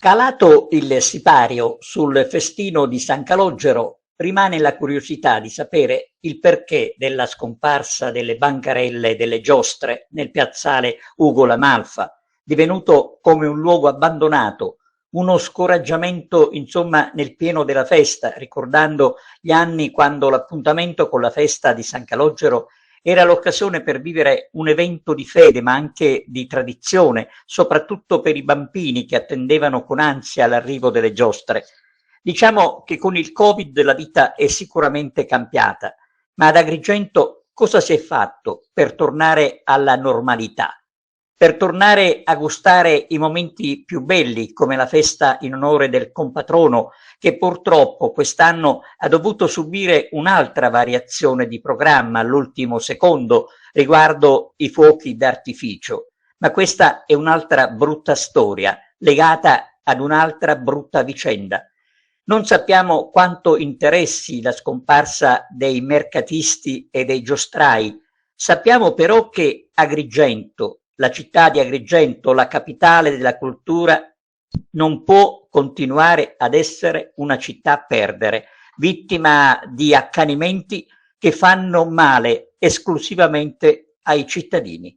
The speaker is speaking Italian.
Calato il sipario sul festino di San Calogero, rimane la curiosità di sapere il perché della scomparsa delle bancarelle e delle giostre nel piazzale Ugo La Malfa, divenuto come un luogo abbandonato, uno scoraggiamento insomma nel pieno della festa, ricordando gli anni quando l'appuntamento con la festa di San Calogero era l'occasione per vivere un evento di fede, ma anche di tradizione, soprattutto per i bambini che attendevano con ansia l'arrivo delle giostre. Diciamo che con il Covid la vita è sicuramente cambiata, ma ad Agrigento cosa si è fatto per tornare alla normalità? Per tornare a gustare i momenti più belli, come la festa in onore del compatrono, che purtroppo quest'anno ha dovuto subire un'altra variazione di programma all'ultimo secondo riguardo i fuochi d'artificio. Ma questa è un'altra brutta storia, legata ad un'altra brutta vicenda. Non sappiamo quanto interessi la scomparsa dei mercatisti e dei giostrai. Sappiamo però che Agrigento, la città di Agrigento, la capitale della cultura, non può continuare ad essere una città a perdere, vittima di accanimenti che fanno male esclusivamente ai cittadini.